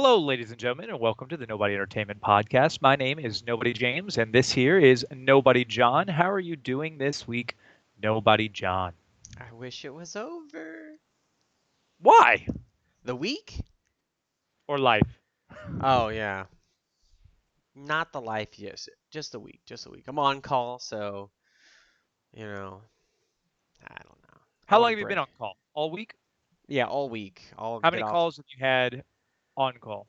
Hello, ladies and gentlemen, and welcome to the Nobody Entertainment Podcast. My name is Nobody Jaymes, and this here is Nobody John. How are you doing this week, Nobody John? I wish it was over. Why? The week? Or life? Oh yeah. Not the life, yes. Just the week. Just the week. I'm on call, so you know, I don't know. I How want long to have you been break. on call? All week? Yeah, all week. I'll How get many off, calls have you had on call?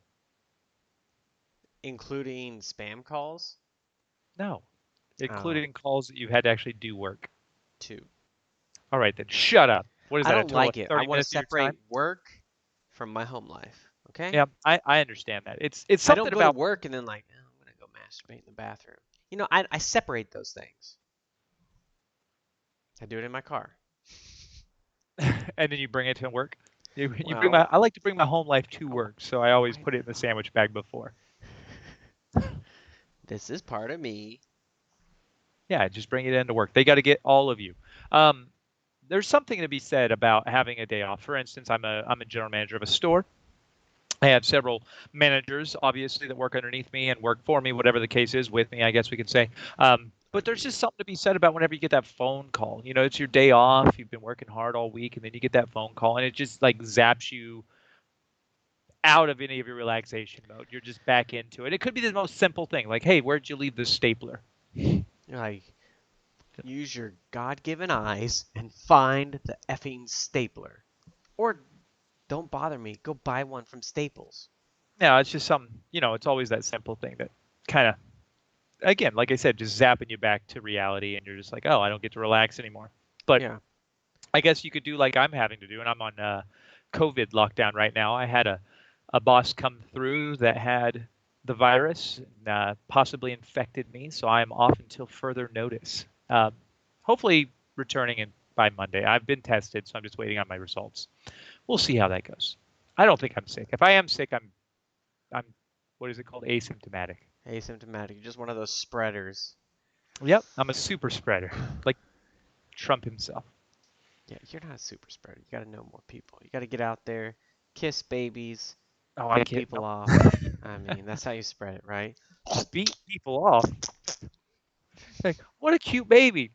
including spam calls. No, Oh, including calls that you've had to actually do work. two. All right, then shut up. What is I that, a don't total of like it. I 30 want to minutes of your separate time? work from my home life. Okay? Yeah, I understand that. It's I don't something go to about, work and then like, oh, I'm gonna go masturbate in the bathroom. I separate those things. I do it in my car. and then you bring it to work. You bring Well, my. I like to bring my home life to oh, work, so I always I put it in the sandwich bag before. this is part of me. Yeah, just bring it into work. They got to get all of you. Um, there's something to be said about having a day off. For instance, I'm a general manager of a store. I have several managers, obviously, that work underneath me and work for me, whatever the case is, with me, I guess we could say. But Under there's you. just something to be said about whenever you get that phone call. You know, it's your day off. You've been working hard all week, and then you get that phone call, and it just like zaps you out of any of your relaxation mode. You're just back into it. It could be the most simple thing, like, "Hey, where'd you leave the stapler?" You're like, use your God-given eyes and find the effing stapler. Or don't bother me. Go buy one from Staples. Yeah, it's just some, it's always that simple thing that kind of, again, like I said, just zapping you back to reality, and you're just like, oh, I don't get to relax anymore. But Yeah. I guess you could do like I'm having to do, and I'm on COVID lockdown right now. I had a boss come through that had the virus, and, possibly infected me, so I am off until further notice. Hopefully, returning in by Monday. I've been tested, so I'm just waiting on my results. We'll see how that goes. I don't think I'm sick. If I am sick, I'm what is it called? Asymptomatic. Asymptomatic. You're just one of those spreaders. Yep, I'm a super spreader, like Trump himself. Yeah, you're not a super spreader. You got to know more people. You got to get out there, kiss babies, Oh, I beat can't. people No. off. I mean, that's how you spread it, right? Beat people off. Like, what a cute baby.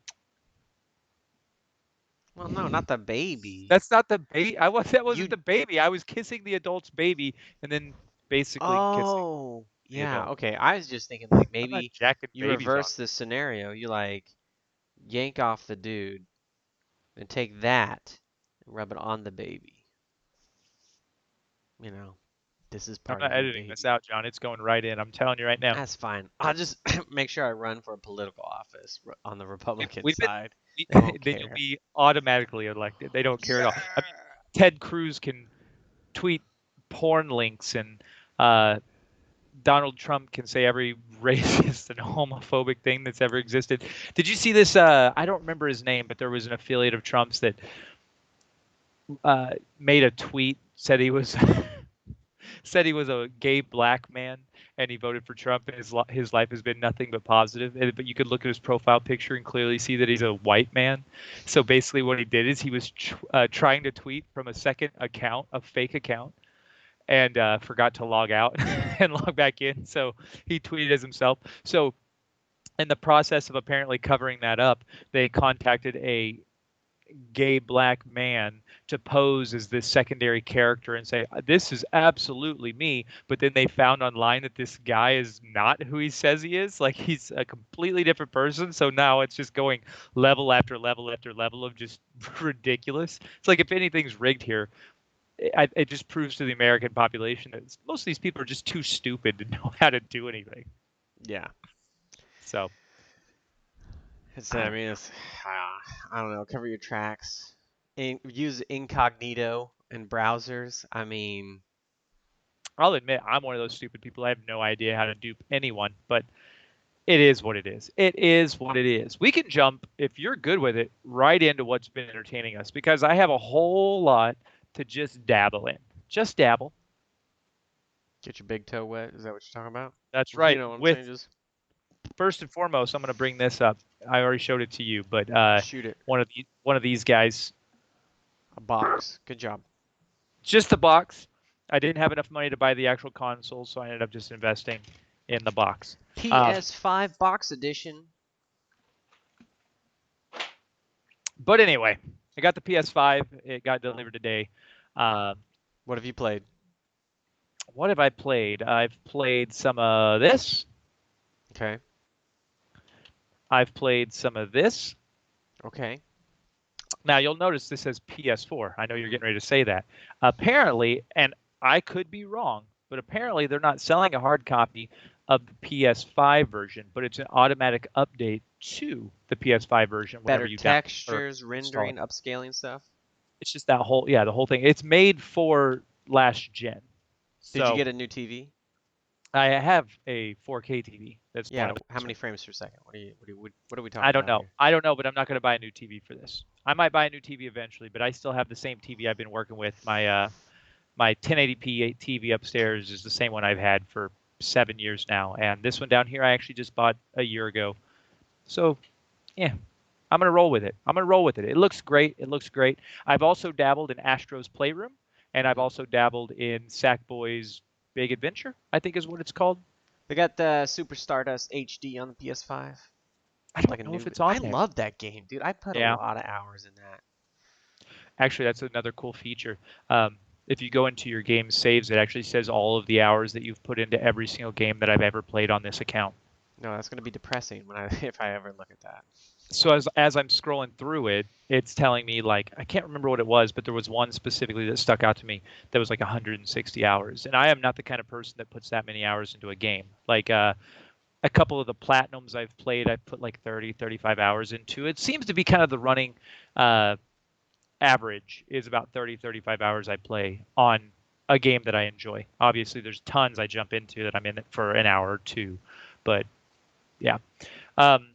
Well, no, not the baby. That's not the baby. That wasn't You. the baby. I was kissing the adult's baby and then basically kissing Oh, the yeah. adult. Okay. I was just thinking like I'm not maybe jacking you babies on. reverse this scenario. You like yank off the dude and take that and rub it on the baby. You know, this is I'm part not of your editing this baby. out, John. It's going right in. I'm telling you right now. That's fine. I'll just make sure I run for a political office on the Republican We've been. side. They won't Then you'll care. be automatically elected. They don't care at all. I mean, Yeah. Ted Cruz can tweet porn links, and uh, Donald Trump can say every racist and homophobic thing that's ever existed. Did you see this? I don't remember his name, but there was an affiliate of Trump's that made a tweet, said he was a gay black man, and he voted for Trump, and his life has been nothing but positive. But you could look at his profile picture and clearly see that he's a white man. So basically, what he did is he was trying to tweet from a second account, a fake account, and forgot to log out and log back in. So he tweeted as himself. So in the process of apparently covering that up, they contacted a gay black man to pose as this secondary character and say, this is absolutely me. But then they found online that this guy is not who he says he is. Like, he's a completely different person. So now it's just going level after level after level of just ridiculous. It's like, if anything's rigged here, it just proves to the American population that most of these people are just too stupid to know how to do anything. Yeah. So It's. I I don't mean, know. it's. I don't know. Cover your tracks. Use incognito in browsers. I mean, I'll admit I'm one of those stupid people. I have no idea how to dupe anyone, but it is what it is. It is what it is. We can jump, if you're good with it, right into what's been entertaining us because I have a whole lot to just dabble in. Just dabble. get your big toe wet. Is that what you're talking about? That's You right. know what I'm With saying? Just first and foremost, I'm going to bring this up. I already showed it to you, but shoot it. one of these guys, A box. Good job. just the box. I didn't have enough money to buy the actual console, so I ended up just investing in the box. Um, PS5 box edition. but anyway, I got the PS5. It got delivered today. Uh, What have you played? what have I played? I've played some of this. Okay. I've played some of this. Okay. Now you'll notice this says PS4. I know you're getting ready to say that. Apparently, and I could be wrong, but apparently they're not selling a hard copy of the PS5 version, but it's an automatic update to the PS5 version whenever Better you download or textures, install it. rendering, upscaling stuff. It's just that whole, yeah, the whole thing. It's made for last gen. Did you So get a new TV? I have a 4K TV that's Yeah. mounted. How many frames per second? What are we I talking don't about know. here? I don't know, but I'm not going to buy a new TV for this. I might buy a new TV eventually, but I still have the same TV I've been working with. My 1080p TV upstairs is the same one I've had for 7 years now, and this one down here I actually just bought a year ago. So yeah, I'm gonna roll with it. I'm gonna roll with it. It looks great. It looks great. I've also dabbled in Astro's Playroom, and I've Hmm. also dabbled in Sackboy's Big Adventure, I think is what it's called. They got the Super Stardust HD on the PS5. I Like don't a know if new. it's on I there. love that game, dude. I put a Yeah, lot of hours in that. actually, that's another cool feature. If you go into your game saves, it actually says all of the hours that you've put into every single game that I've ever played on this account. No, that's gonna be depressing when I if I ever look at that. So as I'm scrolling through it, it's telling me like I can't remember what it was, but there was one specifically that stuck out to me that was like 160 hours, and I am not the kind of person that puts that many hours into a game. Like a couple of the platinums I've played, I've put like 30, 35 hours into. It seems to be kind of the running uh, average is about 30, 35 hours I play on a game that I enjoy. Obviously, there's tons I jump into that I'm in it for an hour or two, but yeah. Um,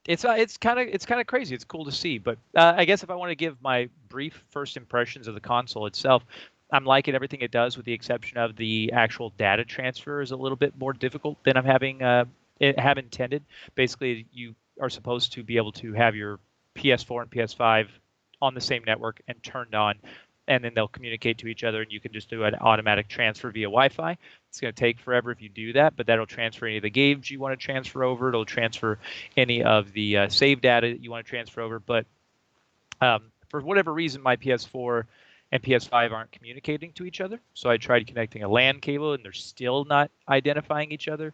it's kind of crazy. It's cool to see, but I guess if I want to give my brief first impressions of the console itself, I'm liking everything it does, with the exception of the actual data transfer is a little bit more difficult than have intended. Basically, you are supposed to be able to have your PS4 and PS5 on the same network and turned on, and then they'll communicate to each other, and you can just do an automatic transfer via Wi-Fi. It's going to take forever if you do that, but that'll transfer any of the games you want to transfer over. It'll transfer any of the save data that you want to transfer over. But for whatever reason, my PS4 and PS5 aren't communicating to each other. So I tried connecting a LAN cable, and they're still not identifying each other.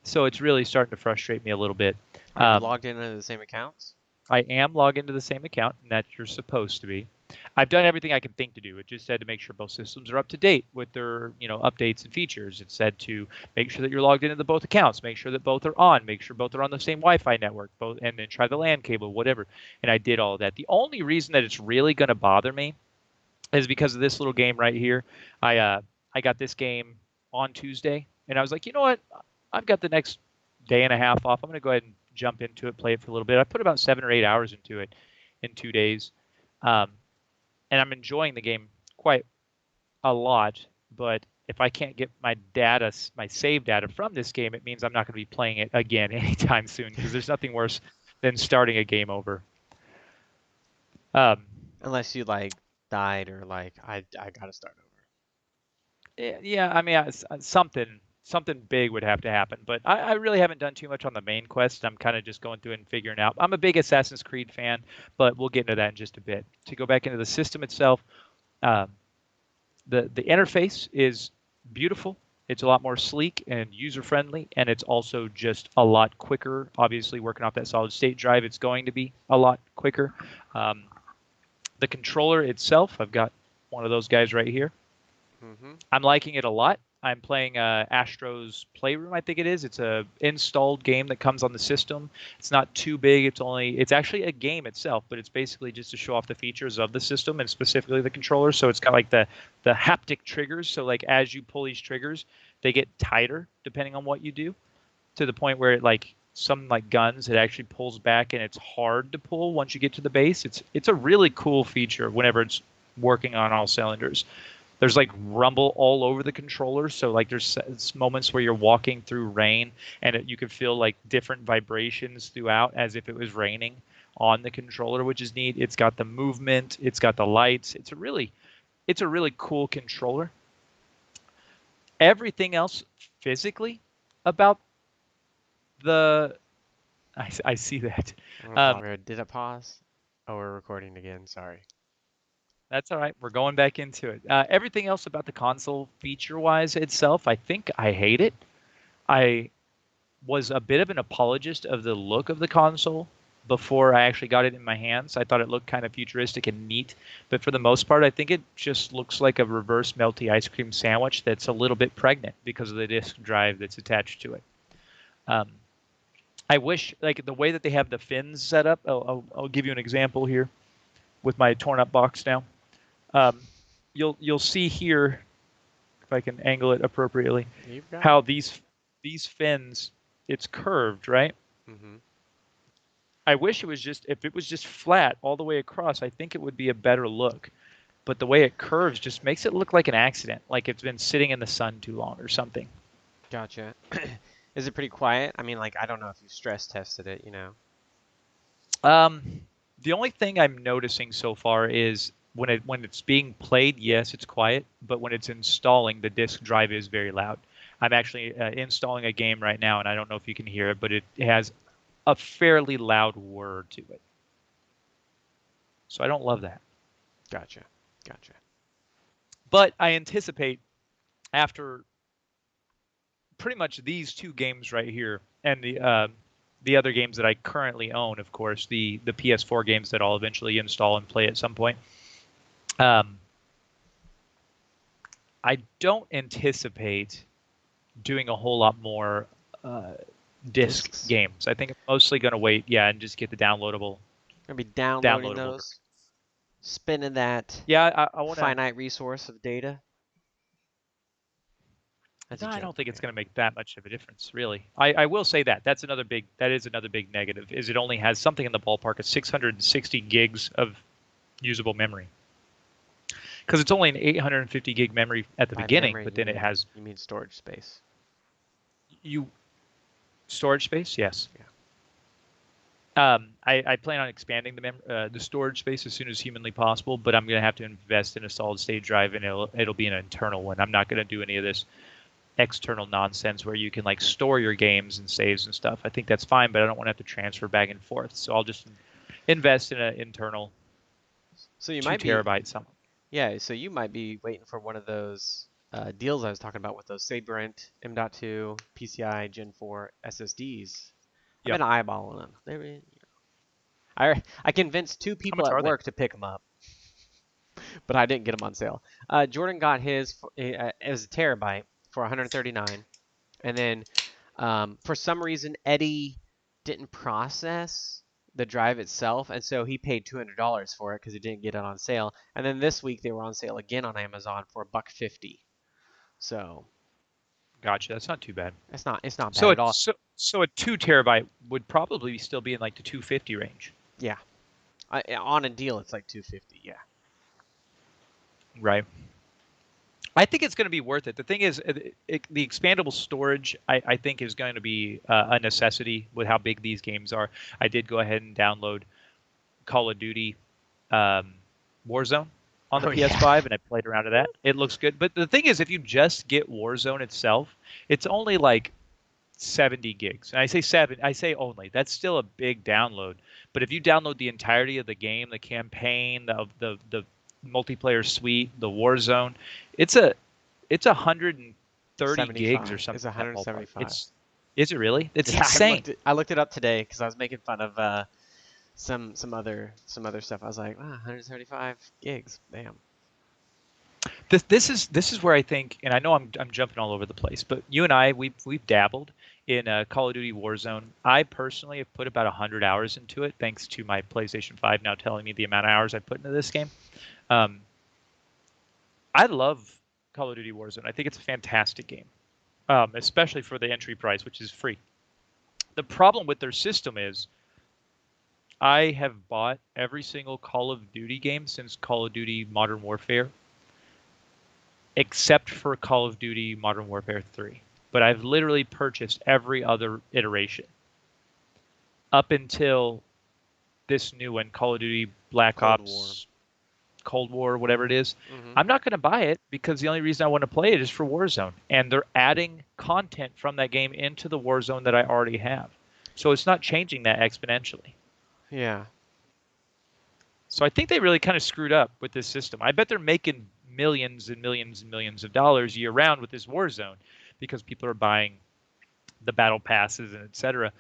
So it's really starting to frustrate me a little bit. Are you Um, logged in under the same accounts? I am logged into the same account, and that you're supposed to be. I've done everything I can think to do. It just said to make sure both systems are up to date with their, updates and features. It said to make sure that you're logged into both accounts, make sure that both are on, make sure both are on the same Wi-Fi network, both, and then try the LAN cable, whatever. And I did all of that. The only reason that it's really going to bother me is because of this little game right here. I got this game on Tuesday, and I was like, you know what? I've got the next day and a half off. I'm going to go ahead and jump into it, play it for a little bit. I put about 7 or 8 hours into it in 2 days, um, and I'm enjoying the game quite a lot. But if I can't get my data, my save data from this game, it means I'm not going to be playing it again anytime soon, because there's nothing worse than starting a game over. Um, Unless you like died or like I gotta start over. Yeah, I mean, something big would have to happen, but I really haven't done too much on the main quest. I'm kind of just going through and figuring out. I'm a big Assassin's Creed fan, but we'll get into that in just a bit. To go back into the system itself, um, the interface is beautiful. It's a lot more sleek and user friendly, and it's also just a lot quicker. Obviously, working off that solid state drive, it's going to be a lot quicker. Um, the controller itself, I've got one of those guys right here. Mm-hmm. I'm liking it a lot. I'm playing Astro's Playroom, I think it is. It's a installed game that comes on the system. It's not too big. It's actually a game itself, but it's basically just to show off the features of the system and specifically the controller. So it's got like the haptic triggers. So like as you pull these triggers, they get tighter depending on what you do, to the point where like some like guns, it actually pulls back and it's hard to pull once you get to the base. It's a really cool feature whenever it's working on all cylinders. There's like rumble all over the controller, so like there's moments where you're walking through rain and you can feel like different vibrations throughout as if it was raining on the controller, which is neat. It's got the movement, it's got the lights. It's a really it's a really cool controller. Everything else physically about the I see that. I'm gonna Um, pause. Did it pause? Oh, we're recording again. Sorry. that's all right. We're going back into it. Everything else about the console feature-wise itself, I think I hate it. I was a bit of an apologist of the look of the console before I actually got it in my hands. I thought it looked kind of futuristic and neat, but for the most part, I think it just looks like a reverse melty ice cream sandwich that's a little bit pregnant because of the disk drive that's attached to it. Um, I wish, like the way that they have the fins set up. I'll give you an example here with my torn up box now. Um, you'll see here if I can angle it appropriately You've got how it. these fins, it's curved, right? Mm-hmm. I wish it was just if it was just flat all the way across, I think it would be a better look. But the way it curves just makes it look like an accident, like it's been sitting in the sun too long or something. Gotcha. Is it pretty quiet? I mean, like, I don't know if you stress tested it, you know. Um, the only thing I'm noticing so far is when it's being played, yes, it's quiet, but when it's installing, the disk drive is very loud. I'm actually installing a game right now, and I don't know if you can hear it, but it has a fairly loud whir to it. So I don't love that. Gotcha. Gotcha. But I anticipate after pretty much these two games right here, and the other games that I currently own, of course, the PS4 games that I'll eventually install and play at some point. Um, I don't anticipate doing a whole lot more uh, disc Discs. games. I think I'm mostly going to wait, yeah, and just get the Gonna be downloading downloadable those, version. spending that Yeah, I want to. finite resource of data. That's a No, I joke, don't think it's man. going to make that much of a difference, really. I will say that that is another big negative is it only has something in the ballpark of 660 gigs of usable memory because it's only an 850 gig memory at the By beginning, memory, but then it has you mean storage space. you storage space. Yes. Yeah. I plan on expanding the storage space as soon as humanly possible, but I'm going to have to invest in a solid state drive, and it'll be an internal one. I'm not going to do any of this external nonsense where you can like store your games and saves and stuff. I think that's fine, but I don't want to have to transfer back and forth. So I'll just invest in an internal So you two might be, terabyte something. yeah. So you might be waiting for one of those deals I was talking about with those Sabrent M.2 PCI Gen 4 SSDs. I've Yep. been eyeballing them. I convinced two How people much at are they? work to pick them up, but I didn't get them on sale. Jordan got his. It was a terabyte for 139, and then for some reason Eddie didn't process the drive itself, and so he paid $200 for it because he didn't get it on sale. And then this week they were on sale again on Amazon for $150. So Gotcha. That's not too bad. it's not bad So at all. a 2 terabyte would probably still be in like the 250 range. Yeah, on a deal it's like 250. Yeah. Right. I think it's going to be worth it. The thing is, the expandable storage, I think, is going to be a necessity with how big these games are. I did go ahead and download Call of Duty um, Warzone on the Oh yeah. PS5, and I played around with that. It looks good. But the thing is, if you just get Warzone itself, it's only like 70 gigs. And I say seven, I say only. That's still a big download. But if you download the entirety of the game, the campaign, the multiplayer suite, the Warzone, it's a it's 130 gigs or 75. something It's in that ballpark. 175. It's is it really? It's Yeah, insane. I looked it up today because I was making fun of some other stuff. I was like, wow, 175 gigs. Damn. This is where I think, and I know I'm jumping all over the place, but you and I we've dabbled in Call of Duty Warzone. I personally have put about 100 hours into it, thanks to my PlayStation 5 now telling me the amount of hours I put into this game. Um, I love Call of Duty Warzone. I think it's a fantastic game, especially for the entry price, which is free. The problem with their system is I have bought every single Call of Duty game since Call of Duty Modern Warfare, except for Call of Duty Modern Warfare 3. But I've literally purchased every other iteration up until this new one, Call of Duty Black Cold War. Ops. Cold War, whatever it is. Hmm. I'm not going to buy it because the only reason I want to play it is for Warzone, and they're adding content from that game into the Warzone that I already have. So it's not changing that exponentially. Yeah. So I think they really kind of screwed up with this system. I bet they're making millions and millions and millions of dollars year round with this Warzone because people are buying the battle passes and etc.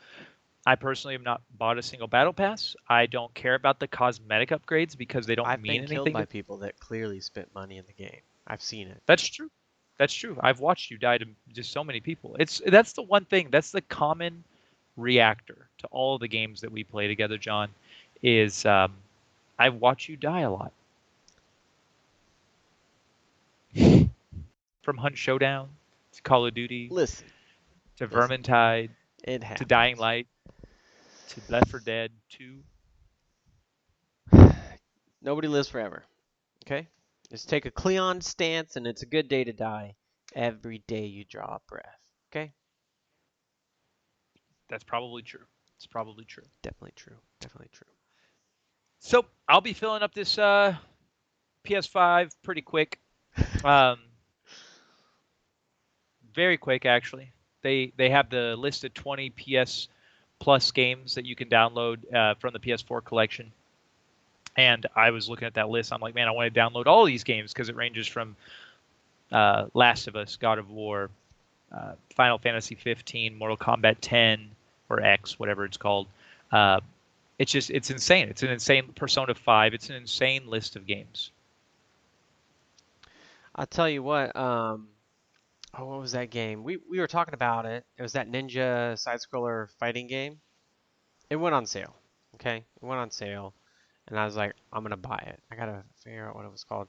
I personally have not bought a single battle pass. I don't care about the cosmetic upgrades because they don't I've mean been killed anything by to. people that clearly spent money in the game. I've seen it. That's true. That's true. I've watched you die to just so many people. That's the one thing. That's the common reactor to all of the games that we play together, John. Is I've watched you die a lot. From Hunt Showdown to Call of Duty Listen, to listen. Vermintide It to Dying happens. Light to Left 4 Dead 2. Nobody lives forever. Okay? Just take a Cleon stance, and it's a good day to die every day you draw a breath. Okay? That's probably true. It's probably true. Definitely true. Definitely true. So I'll be filling up this PS5 pretty quick. Um, very quick actually. They have the list of 20 PS Plus games that you can download from the PS4 collection. And I was looking at that list. I'm like, man, I want to download all these games because it ranges from Last of Us, God of War, Final Fantasy 15, Mortal Kombat 10 or X, whatever it's called. Uh, it's insane. It's an insane Persona 5. It's an insane list of games. I'll tell you what, oh, what was that game? We were talking about it. It was that ninja side scroller fighting game. It went on sale. Okay? It went on sale. And I was like, I'm gonna buy it. I gotta figure out what it was called.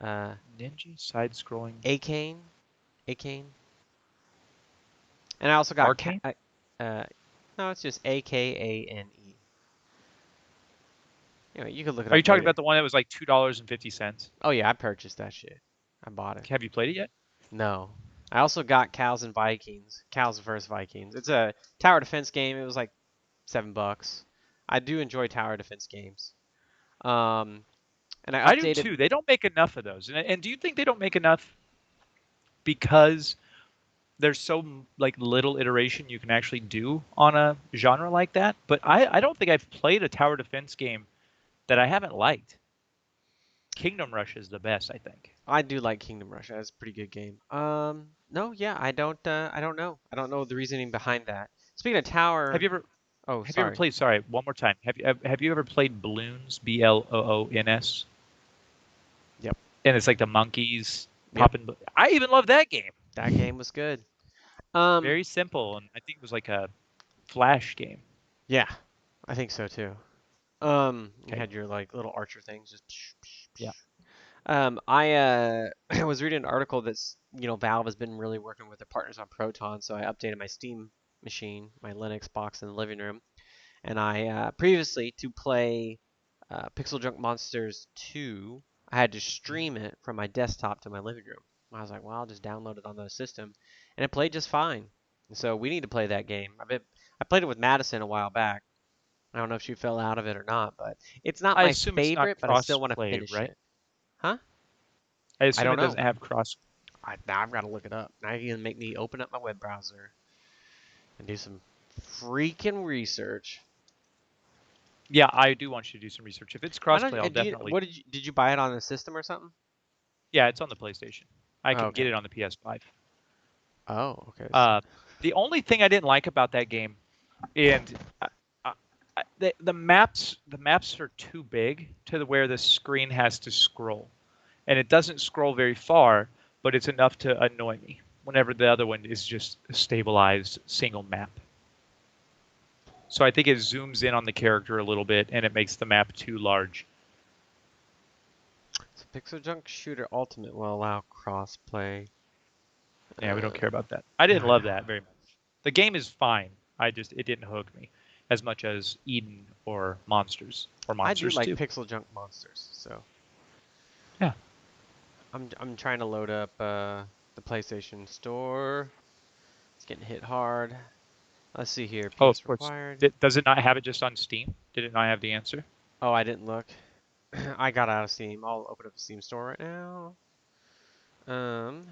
Uh Ninja side-scrolling Acane? Acane? And I also got arcane. uh no, it's just Akane. Anyway, you could look it Are up you talking later. about the one that was like $2.50? Oh yeah, I purchased that shit. I bought it. Have you played it yet? No. I also got Cows and Vikings. Cows vs Vikings. It's a tower defense game. It was like $7. I do enjoy tower defense games. Um, and I I do updated. too. They don't make enough of those. And do you think they don't make enough because there's so like little iteration you can actually do on a genre like that? But I don't think I've played a tower defense game that I haven't liked. Kingdom Rush is the best, I think. I do like Kingdom Rush. That's a pretty good game. No, yeah, I don't. I don't know. I don't know the reasoning behind that. Speaking of Have tower. you ever Oh, have you ever sorry. played? Sorry, one more time. Have you ever played Bloons? Bloons, Yep. and it's like the monkeys Yep. popping. I even love that game. That game was good. Um, Very simple, and I think it was like a flash game. yeah, I think so too. You Okay. had your like little archer things, just. Psh, psh, Yeah. psh. I I was reading an article that's Valve has been really working with their partners on Proton, so I updated my Steam machine, my Linux box in the living room, and I previously to play Pixel Junk Monsters 2, I had to Mhm. stream it from my desktop to my living room. I was like, well, I'll just download it on the system, and it played just fine. So we need to play that game. I played it with Madison a while back. I don't know if she fell out of it or not, but it's not I my assume it's not favorite, but I still want to cross-play, finish right? it. Huh? I I assume don't it know. doesn't have cross. Now I've got to look it up. Now you're gonna make me open up my web browser and do some freaking research. Yeah, I do want you to do some research. If it's Why don't cross-play, I'll do you? definitely. What did you buy it on the system or something? Yeah, it's on the PlayStation. I Oh, can get okay. it on the PS5. Oh, okay. Uh, the only thing I didn't like about that game, and the maps are too big to the where the screen has to scroll, and it doesn't scroll very far, but it's enough to annoy me. Whenever the other one is just a stabilized single map. So I think it zooms in on the character a little bit, and it makes the map too large. So Pixel Junk Shooter Ultimate will allow crossplay. Yeah, we don't Uh, care about that. I didn't no, love no. that very much. The game is fine. It didn't hook me as much as Eden or I do Monsters like 2. Pixel Junk Monsters, so Yeah. I'm trying to load up the PlayStation Store. It's getting hit hard. Let's see here. Oh, of PS course. required. Does it not have it just on Steam? Did it not have the answer? Oh, I didn't look. I got out of Steam. I'll open up the Steam store right now. Um,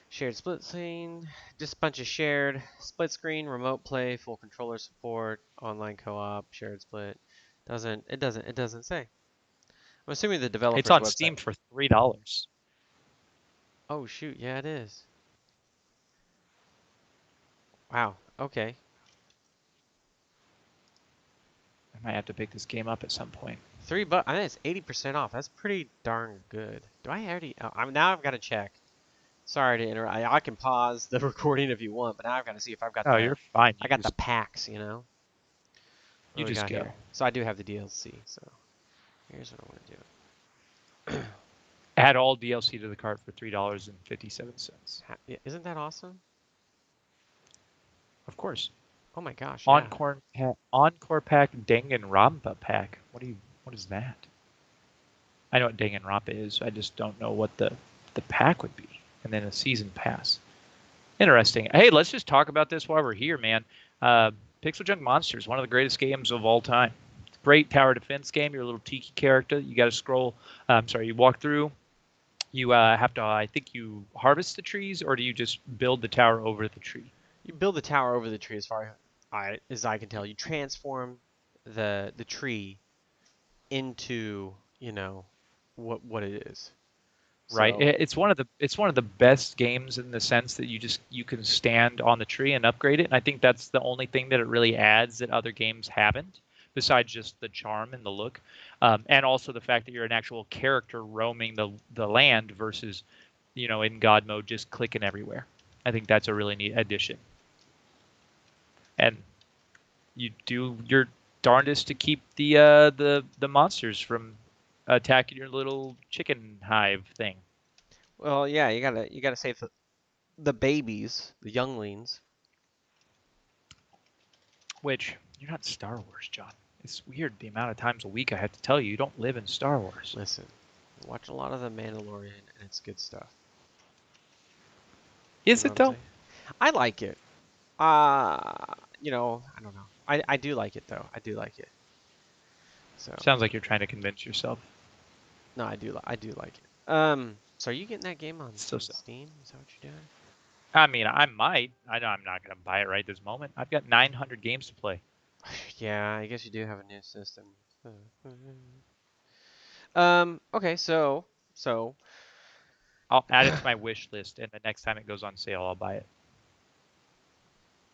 shared split screen, just a bunch of shared split screen, remote play, full controller support, online co-op, shared split. It doesn't say. I'm assuming the It's developer's on website. Steam for $3. Oh shoot, yeah it is. Wow. Okay. I might have to pick this game up at some point. $3. I think it's 80% off. That's pretty darn good. Do I already? Now I've got to check. Sorry to interrupt. I can pause the recording if you want, but now I've got to see if I've got Oh, the you're fine. I got the packs. What You do we just got go. here? So I do have the DLC. So here's what I want to do. Add all DLC to the cart for $3.57. Yeah, isn't that awesome? Of course. Oh my gosh, yeah. Encore pack Danganronpa pack. What is that? I know what Danganronpa is. I just don't know what the pack would be. And then a season pass. Interesting. Hey, let's just talk about this while we're here, man. Pixel Junk Monsters, one of the greatest games of all time. Great tower defense game. You're a little tiki character. You got to scroll. You walk through. You have to. I think you harvest the trees, or do you just build the tower over the tree? You build the tower over the tree as I can tell. You transform the tree into what it is. Right. So It's one of the best games in the sense that you can stand on the tree and upgrade it. And I think that's the only thing that it really adds that other games haven't, besides just the charm and the look, and also the fact that you're an actual character roaming the land versus, in God mode just clicking everywhere. I think that's a really neat addition. And you do your darndest to keep the monsters from attacking your little chicken hive thing. well, yeah, you gotta save the babies, the younglings. Which you're not Star Wars, John. It's weird the amount of times a week I have to tell you you don't live in Star Wars. Listen, watch a lot of The Mandalorian, and it's good stuff. You Is know it what I'm though? saying? I like it. I don't know. I do like it though. I do like it. So Sounds like you're trying to convince yourself. no, I do like it. So are you getting that game on So so. Steam? Is that what you're doing? I mean, I might. I know I'm not gonna buy it right this moment. I've got 900 games to play. Yeah, I guess you do have a new system. Okay, so I'll add it to my wish list, and the next time it goes on sale, I'll buy it.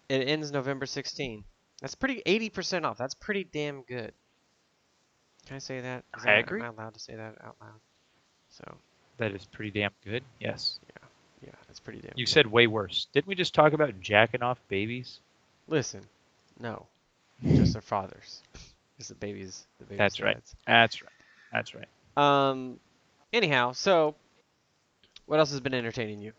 it ends November 16th. That's pretty 80% off. That's pretty damn good. Can I say that? I Am agree. I allowed to say that out loud? So, That is pretty damn good. Yes. yeah. Yeah, that's pretty damn You good. said way worse. Didn't we just talk about jacking off babies? Listen, no, just their fathers. Just the baby's That's right. dads. That's right. That's right. Um, anyhow, so what else has been entertaining you?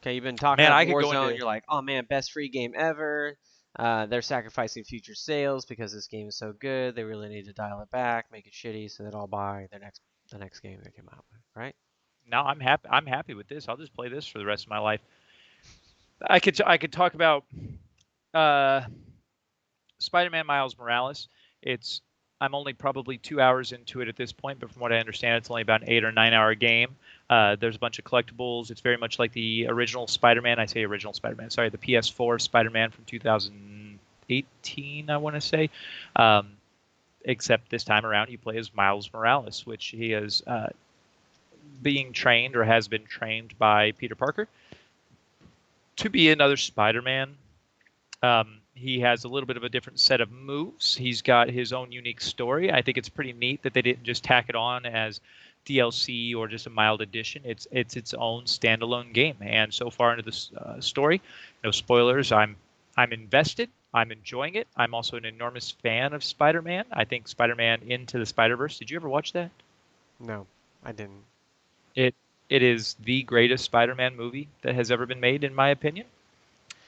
Okay, you've been talking Man, up I could go Warzone. into You're like, oh man, best free game ever. They're sacrificing future sales because this game is so good. They really need to dial it back, make it shitty, so that I'll buy the next game they come out with, right? now. I'm happy. I'm happy with this. I'll just play this for the rest of my life. I could talk about uh, Spider-Man Miles Morales. It's I'm only probably 2 hours into it at this point, but from what I understand, it's only about an 8 or 9 hour game. There's a bunch of collectibles. It's very much like the original Spider-Man. I say original Spider-Man. Sorry, the PS4 Spider-Man from 2018. I want to say, um, except this time around, you play as Miles Morales, which he is being trained or has been trained by Peter Parker to be another Spider-Man. He has a little bit of a different set of moves. He's got his own unique story. I think it's pretty neat that they didn't just tack it on as DLC or just a mild addition. It's its own standalone game. And so far into this story, no spoilers. I'm invested. I'm enjoying it. I'm also an enormous fan of Spider-Man. I think Spider-Man Into the Spider-Verse. Did you ever watch that? No, I didn't. It it is the greatest Spider-Man movie that has ever been made, in my opinion.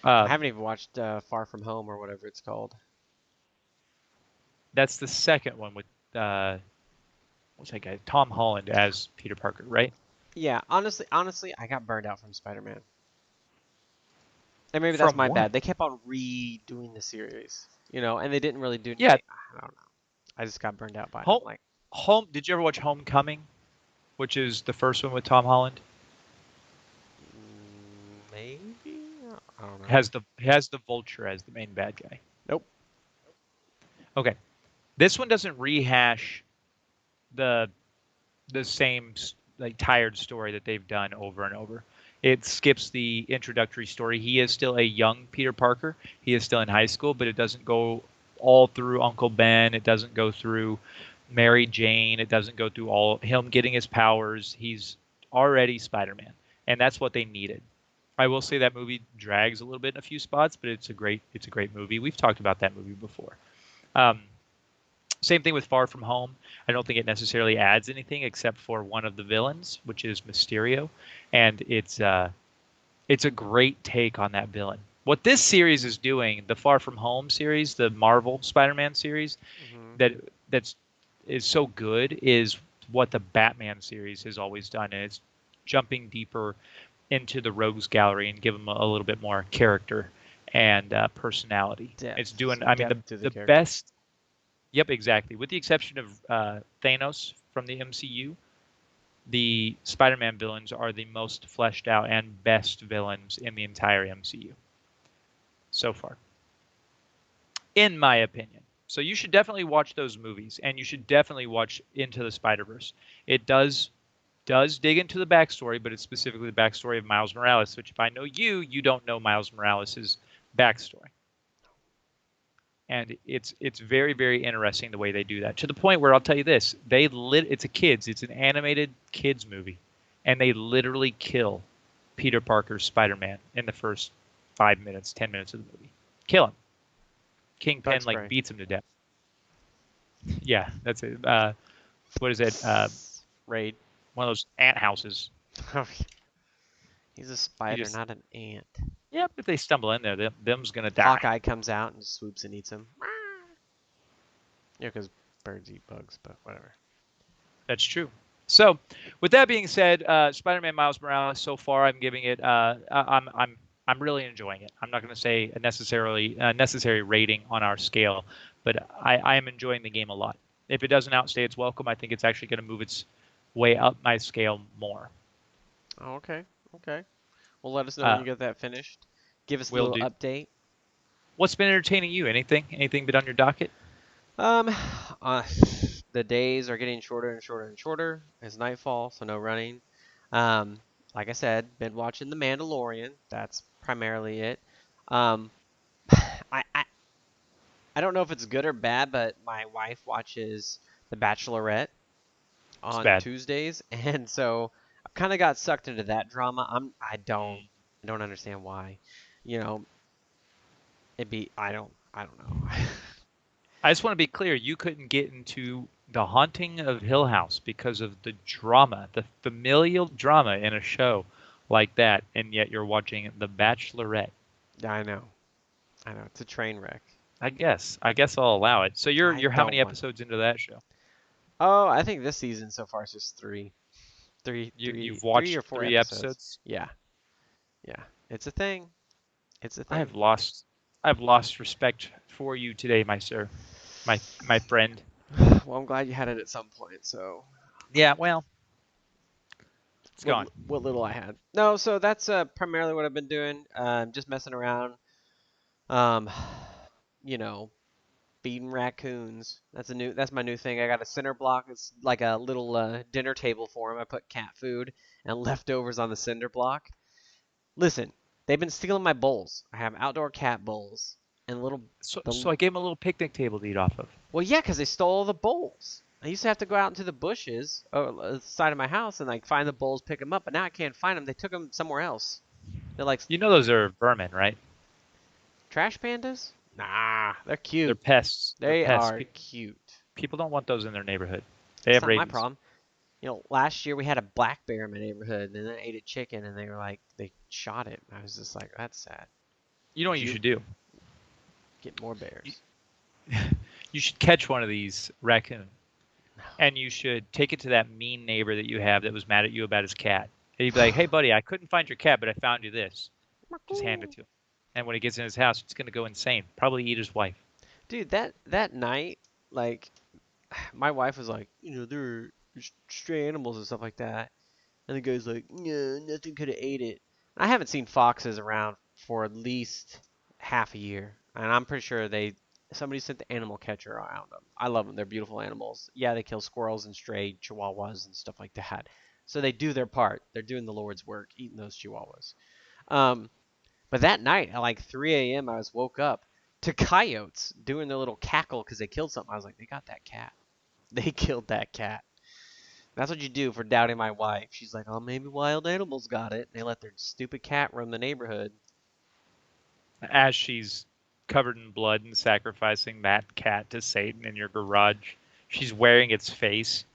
I Um, haven't even watched Far From Home or whatever it's called. that's the second one with uh, what's that guy? Tom Holland as Peter Parker, right? Yeah, honestly, I got burned out from Spider-Man. And maybe that's From my what? bad. They kept on redoing the series, and they didn't really do. Yeah, I don't know. I just got burned out by it. home I'm like, home. Did you ever watch Homecoming, which is the first one with Tom Holland? maybe. I don't know. Has the Vulture as the main bad guy. Nope. Okay, this one doesn't rehash the the same like tired story that they've done over and over. It skips the introductory story. He is still a young Peter Parker. He is still in high school, but it doesn't go all through Uncle Ben. It doesn't go through Mary Jane. It doesn't go through all him getting his powers. He's already Spider-Man, and that's what they needed. I will say that movie drags a little bit in a few spots, but it's a great movie. We've talked about that movie before. Um, Same thing with Far From Home. I don't think it necessarily adds anything except for one of the villains, which is Mysterio, and it's a great take on that villain. What this series is doing, the Far From Home series, the Marvel Spider-Man series, Hmm. that that's is so good is what the Batman series has always done, and it's jumping deeper into the rogues gallery and give them a little bit more character and personality. It's Depth, doing, some I mean, depth to the the character. best. Yep, exactly. With the exception of Thanos from the MCU, the Spider-Man villains are the most fleshed out and best villains in the entire MCU so far, in my opinion. So you should definitely watch those movies, and you should definitely watch Into the Spider-Verse. It does dig into the backstory, but it's specifically the backstory of Miles Morales. Which, if I know you, you don't know Miles Morales' backstory, and it's very very interesting the way they do that, to the point where I'll tell you this: it's an animated kids movie, and they literally kill Peter Parker's Spider-Man in the first 5 minutes, 10 minutes of the movie. Kill him. Bug Kingpin like spray. beats him to death. Yeah, that's it. What is it? Raid. One of those ant houses. He's a He spider, just not an ant. Yep. If they stumble in there, them's gonna die. Hawkeye comes out and swoops and eats him. Yeah, because birds eat bugs, but whatever. That's true. So, with that being said, Spider-Man Miles Morales. So far, I'm giving it. I'm really enjoying it. I'm not going to say a necessary rating on our scale, but I am enjoying the game a lot. If it doesn't outstay its welcome, I think it's actually going to move its way up my scale more. Oh, okay. Okay. Well, let us know when Uh, you get that finished. Give us a will little do. update. What's been entertaining you? Anything? Anything been on your docket? Um, uh, the days are getting shorter and shorter and shorter. It's nightfall, so no running. Um, like I said, been watching The Mandalorian. That's primarily it. Um, I, I I don't know if it's good or bad, but my wife watches The Bachelorette It's on bad. Tuesdays, and so I've kind of got sucked into that drama. Mm. I don't understand why. You know, I don't know. I just want to be clear. You couldn't get into The Haunting of Hill House because of the drama, the familial drama in a show like that, and yet you're watching The Bachelorette. Yeah, I know. I know. It's a train wreck. I guess I'll allow it. So you're I you're how don't many want. episodes into that show? Oh, I think this season so far is just You've three or watched four three episodes. episodes. Yeah, yeah. It's a thing. It's a I have thing. lost I've lost respect for you today, my sir, my friend. Well, I'm glad you had it at some point. So Yeah, well, it's gone. what little I had. No, so that's primarily what I've been doing. Just messing around. Um, you know, feeding raccoons. That's my new thing. I got a center block. It's like a little dinner table for them. I put cat food and leftovers on the cinder block. Listen, they've been stealing my bowls. I have outdoor cat bowls and little So the so I gave him a little picnic table to eat off of. well, yeah, 'cause they stole all the bowls. I used to have to go out into the bushes the side of my house and like find the bowls, pick them up, but now I can't find them. They took them somewhere else. They're like You know those are vermin, right? trash pandas? Nah, they're They're cute. pests. They're They pests. are cute. People don't want those in their neighborhood. They It's have not my rabies. problem. Last year we had a black bear in my neighborhood, and then I ate a chicken, and they were like, they shot it. And I was just like, that's sad. You know what Did you you should do? get more You, bears? you should catch one of these raccoon, No. and you should take it to that mean neighbor that you have that was mad at you about his cat. And you'd be like, "Hey, buddy, I couldn't find your cat, but I found you this." Just hand it to him. And when he gets in his house, he's gonna go insane. Probably eat his wife. Dude, that night, like, my wife was like, there are stray animals and stuff like that. And the guy's like, no, nothing could have ate it. I haven't seen foxes around for at least half a year, and I'm pretty sure somebody sent the animal catcher around them. I love them; they're beautiful animals. Yeah, they kill squirrels and stray chihuahuas and stuff like that. So they do their part. They're doing the Lord's work, eating those chihuahuas. Um, but that night at like 3 a.m., I was woke up to coyotes doing their little cackle because they killed something. I was like, they got that cat. They killed that cat. That's what you do for doubting my wife. She's like, oh, maybe wild animals got it. They let their stupid cat roam the neighborhood. As she's covered in blood and sacrificing that cat to Satan in your garage, she's wearing its face.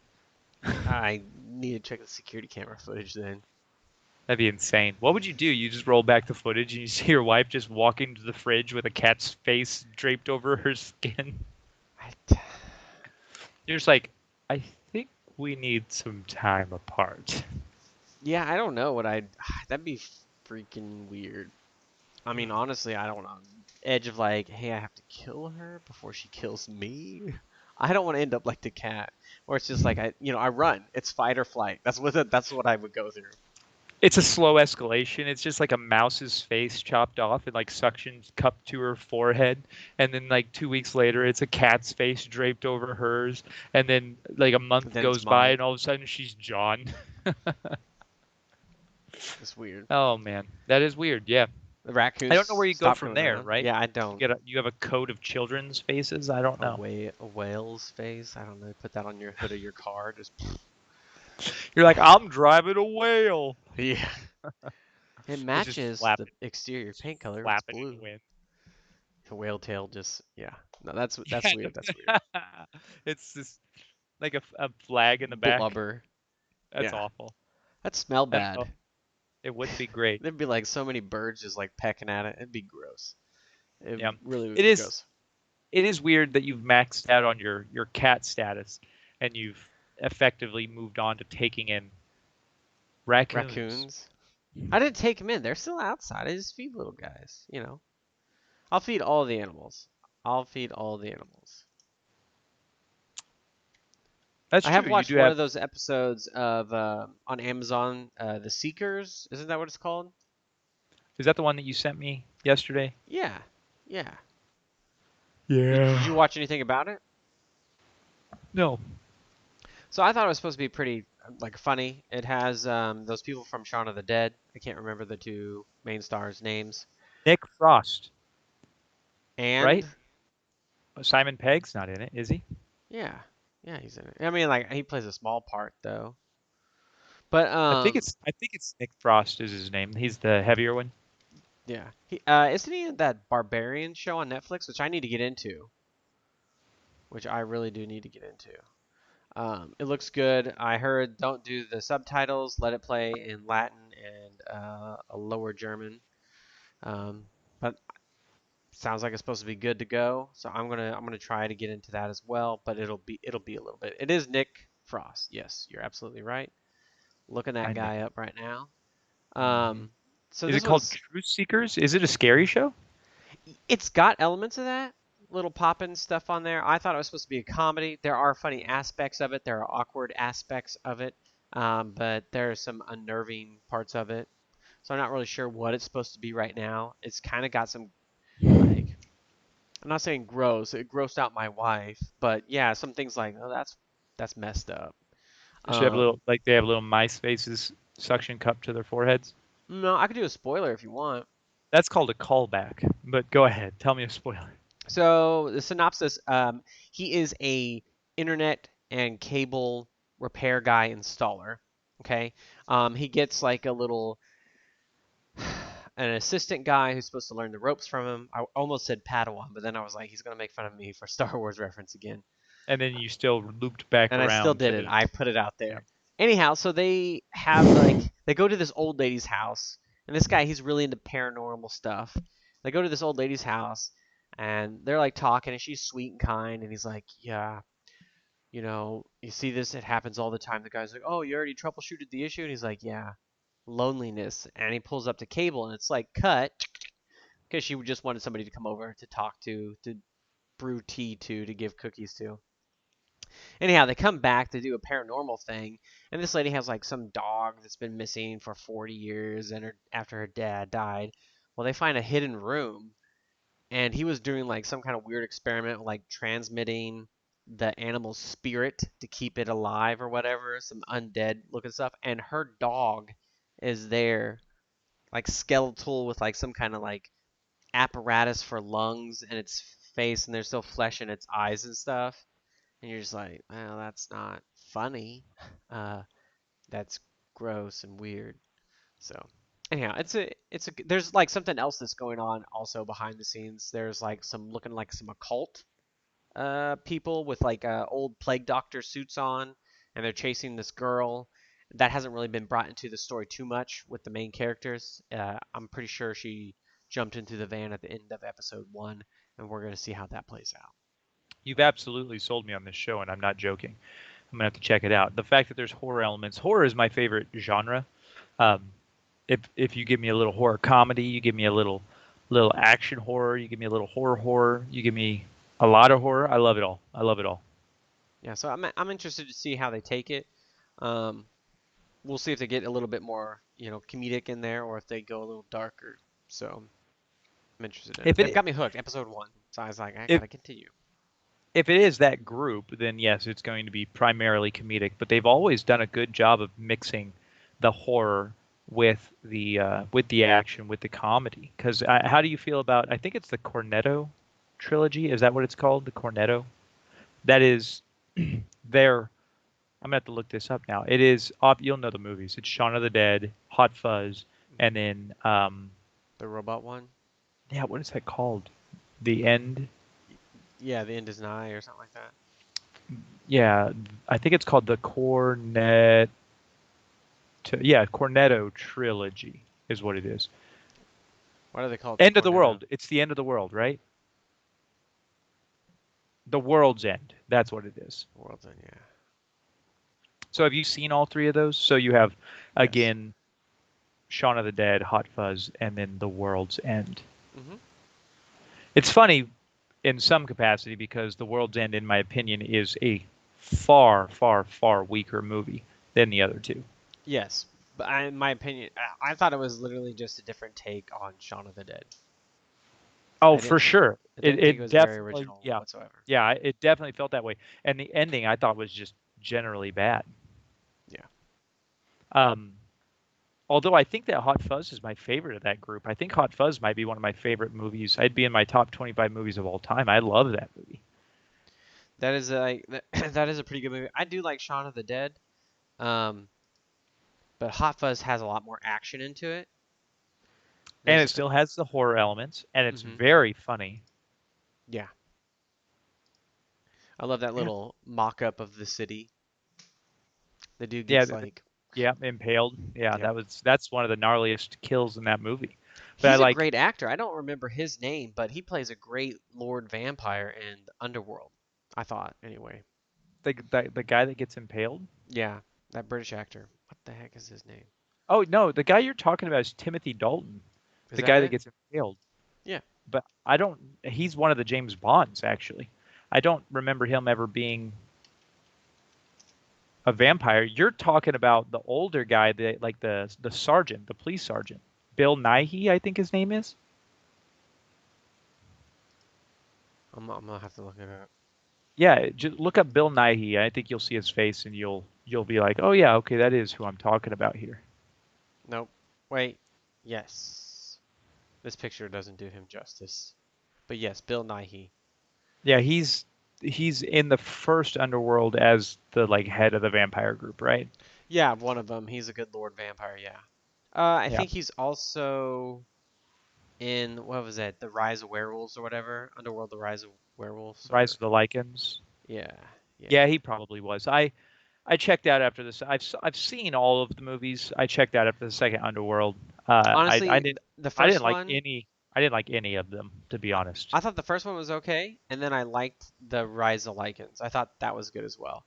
I need to check the security camera footage then. That'd be insane. What would you do? You just roll back the footage and you see your wife just walking to the fridge with a cat's face draped over her skin. I, You're just like, I think we need some time apart. yeah, I don't know what I'd. That'd be freaking weird. I mean, Hmm. honestly, I don't want on edge of like, hey, I have to kill her before she kills me. I don't want to end up like the cat, where it's just like I run. It's fight or flight. That's what I would go through. It's a slow escalation. It's just like a mouse's face chopped off and like suctioned cupped to her forehead. And then like 2 weeks later, it's a cat's face draped over hers. And then like a month Then it's goes by mine. and all of a sudden she's John. It's weird. Oh man, that is weird. Yeah. The I don't know where raccoons you go stop from coming there, around. right? Yeah, I don't. You have a code of children's faces? I don't know. A whale's face. I don't know. Put that on your hood of your car. Just You're like, I'm driving a whale. yeah. It It's just matches the flapping, exterior just paint color. It's flapping in blue. the wind. The whale tail just yeah. No, that's Yeah, weird. That's weird. it's just like a flag in the back. Blubber. That's Yeah. awful. That smell I don't know. bad. It wouldn't be great. There'd be like so many birds just like pecking at it. It'd be gross. It Yeah. really would It be is gross. it is weird that you've maxed out on your cat status and you've effectively moved on to taking in raccoons. Raccoons. I didn't take them in. They're still outside. I just feed little guys. I'll feed all the animals. I'll feed all the animals. That's I have true. You watched do one have. of those episodes of on Amazon, The Seekers. Isn't that what it's called? Is that the one that you sent me yesterday? Yeah, yeah. Did you Yeah. watch anything about it? No. So I thought it was supposed to be pretty like funny. It has those people from Shaun of the Dead. I can't remember the two main stars' names. Nick Frost, And right? Simon Pegg's not in it, is he? yeah, yeah, he's in it. I mean, like he plays a small part though. But I think it's Nick Frost is his name. He's the heavier one. yeah, he isn't he in that Barbarian show on Netflix, which I need to get into, which I really do need to get into. It looks good. I heard don't do the subtitles, let it play in Latin and a lower German. Um, but sounds like it's supposed to be good to go. So I'm gonna try to get into that as well. But it'll be a little bit. It is Nick Frost. Yes, you're absolutely right. Looking that I know. guy up right now. Hmm. So Is it this called was. Truth Seekers? Is it a scary show? It's got elements of that. Little pop-in stuff on there. I thought it was supposed to be a comedy. There are funny aspects of it. There are awkward aspects of it. But there are some unnerving parts of it. So I'm not really sure what it's supposed to be right now. It's kind of got some like I'm not saying gross. It grossed out my wife, but yeah, some things like oh that's messed up. They should have Um, they have little mice faces suction cup to their foreheads. no, I could do a spoiler if you want. That's called a callback. But go ahead, tell me a spoiler. So the synopsis: he is a internet and cable repair guy installer. Okay, he gets like a little an assistant guy who's supposed to learn the ropes from him. I almost said Padawan, but then I was like, he's gonna make fun of me for Star Wars reference again. And then you still looped back And I still around did it. to I put it out yeah. there. Anyhow, so they have like they go to this old lady's house, and this guy he's really into paranormal stuff. They go to this old lady's house, and they're like talking, and she's sweet and kind, and he's like, yeah, you see this, it happens all the time. The guy's like, oh, you already troubleshooted the issue, and he's like, yeah, loneliness, and he pulls up the cable, and it's like cut because she just wanted somebody to come over to talk to brew tea to give cookies to. Anyhow, they come back to do a paranormal thing, and this lady has like some dog that's been missing for 40 years, and after her dad died. Well, they find a hidden room, and he was doing like some kind of weird experiment, like transmitting the animal's spirit to keep it alive or whatever, some undead looking stuff, and her dog is there, like skeletal with like some kind of like apparatus for lungs and its face, and there's still flesh in its eyes and stuff. And you're just like, well, that's not funny. Uh, that's gross and weird. So anyhow, there's like something else that's going on also behind the scenes. There's like some looking like some occult people with like old plague doctor suits on, and they're chasing this girl. That hasn't really been brought into the story too much with the main characters. I'm pretty sure she jumped into the van at the end of episode 1, and we're gonna see how that plays out. You've absolutely sold me on this show, and I'm not joking. I'm gonna have to check it out. The fact that there's horror elements, horror is my favorite genre. Um, if you give me a little horror comedy, you give me a little action horror, you give me a little horror, you give me a lot of horror. I love it all. I love it all. Yeah, so I'm interested to see how they take it. Um, we'll see if they get a little bit more, comedic in there, or if they go a little darker. So I'm interested in it. If They've it got me hooked. Episode 1, so I was like, I if gotta continue. if it is that group, then yes, it's going to be primarily comedic. But they've always done a good job of mixing the horror with the action, with the comedy. Because how do you feel about? I think it's the Cornetto trilogy. Is that what it's called? The Cornetto. That is their. I'm gonna have to look this up now. It is off. You'll know the movies. It's Shaun of the Dead, Hot Fuzz, and then The robot one? yeah, what is that called? The End. Yeah, the end is nigh or something like that. Yeah, I think it's called the Cornetto trilogy is what it is. Why do they call it the End of the Cornetto? world. It's the end of the world, right? The world's end. That's what it is. World's End, yeah. So have you seen all three of those? So you have Yes. again Shaun of the Dead, Hot Fuzz, and then The World's End. Mhm. It's funny in some capacity because The World's End, in my opinion, is a far, far, far weaker movie than the other two. Yes, but in my opinion, I thought it was literally just a different take on Shaun of the Dead. Oh, I for didn't. sure. I It didn't think it it was very definitely original yeah. whatsoever. Yeah, it definitely felt that way. And the ending I thought was just generally bad. Yeah. Um although I think that Hot Fuzz is my favorite of that group. I think Hot Fuzz might be one of my favorite movies. I'd be in my top 25 movies of all time. I love that movie. That is that is a pretty good movie. I do like Shaun of the Dead, um, but Hot Fuzz has a lot more action into it. And There's, it still has the horror elements and it's hmm very funny. yeah, I love that Yeah. little mock-up of the city. The dude Yeah, gets like, yeah, impaled. Yeah, yep. that's one of the gnarliest kills in that movie. But I He's a like great actor. I don't remember his name, but he plays a great Lord Vampire in Underworld. I thought, anyway. the guy that gets impaled. Yeah, that British actor. What the heck is his name? Oh no, the guy you're talking about is Timothy Dalton, Is the that guy that it? gets impaled. Yeah. But I don't. He's one of the James Bonds actually. I don't remember him ever being a vampire. You're talking about the older guy, like the sergeant, the police sergeant, Bill Nighy, I think his name is. I'm gonna have to look it up. Yeah, just look up Bill Nighy. I think you'll see his face and you'll be like, oh yeah, okay, that is who I'm talking about here. Nope. Wait. Yes. This picture doesn't do him justice. But yes, Bill Nighy. Yeah, he's in the first Underworld as the like head of the vampire group, right? Yeah, one of them. He's a good Lord Vampire, yeah. I Yeah, think he's also in, what was that? The Rise of Werewolves or whatever? Underworld, The Rise of Werewolves Rise or of the Lycans. yeah, yeah. Yeah, he probably was. I checked out after this. I've seen all of the movies. I checked out after the second Underworld. I Honestly, didn't the I didn't first like one, any I didn't like any of them to be honest. I thought the first one was okay, and then I liked the Rise of Lycans. I thought that was good as well.